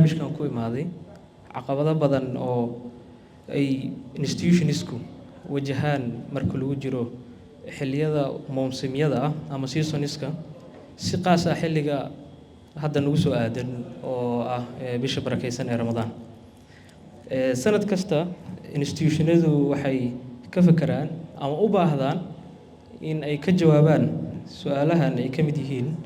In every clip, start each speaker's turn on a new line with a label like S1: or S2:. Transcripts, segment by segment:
S1: barnaamijkan ku imaaday caqabado badan oo ay institutionsku wajahaan marka lagu jiro xilliyada mawsimyada ah ama seasoniska si qaas ah xilliga hadda nagu soo aadan oo ah bisha barakeysan ee Ramadaan. Sanad kasta institutionadu waxay ka fakaraan ama u baahdaan in ay ka jawaabaan su'aalahan ay ka mid yihiin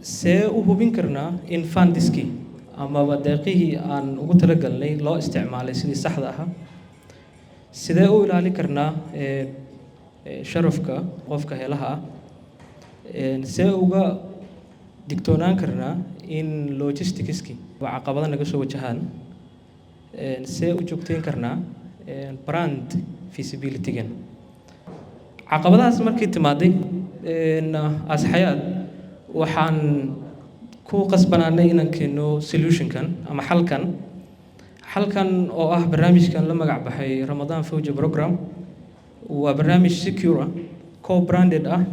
S1: see u hubin karnaa in fundiski ama deeqihii aan ugu talagalnay loo isticmaalay sidii saxda ah, sidee u ilaalin karnaa sharafka qofka helaha ah, see uga digtoonaan karnaa in logisticski caqabado naga soo wajahaan, see u joogteyn karnaa brand feasibility-gan. Caqabadahaas markii timaaday asxayaad waxaan ku qasbanaanay inaan keeno solution-kan ama xalkan oo ah barnaamijkan la magac baxay Ramadan Fawja Program. Waa barnaamij secure co-branded ah.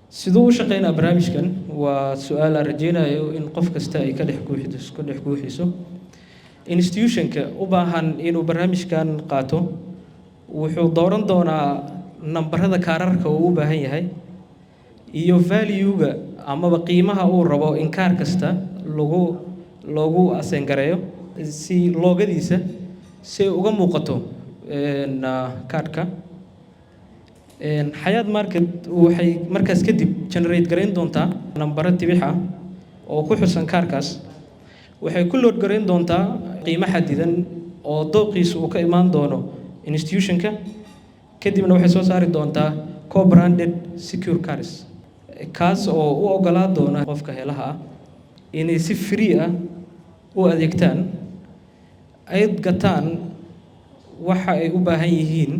S1: Sidoo u shaqeynaa barnaamijkan waa su'aal aan rajeynayo in qof kasta ay ka dhex guuxiso. Institution-ka u baahan inuu barnaamijkan qaato wuxuu dooran doonaa nambarada kaararka uu u baahan yahay iyo value-ga amaba qiimaha uu rabo in kaar kasta loogu assign gareeyo si loogadiisa si uga muuqato kaarka. Hay'ad market waxay markaas kadib generate gareyn doontaa nambaro tibix ah oo ku xusan kaarkaas. Waxay ku load gareyn doontaa qiimo xadidan oo dooqiisu uu ka imaan doono institution-ka. Kadibna waxay soo saari doontaa co-branded secure cards kaas oo u ogolaa doona qofka helaha ah inay si free ah u adeegtaan ay gataan waxa ay u baahan yihiin,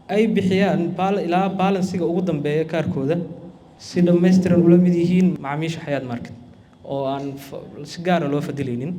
S1: ay bixiyaan ilaa balansiga ugu dambeeya kaarkooda si dhammaystiran ula mid yihiin macaamiisha Hay'ad Market oo aan si gaar ah loo fadilaynin.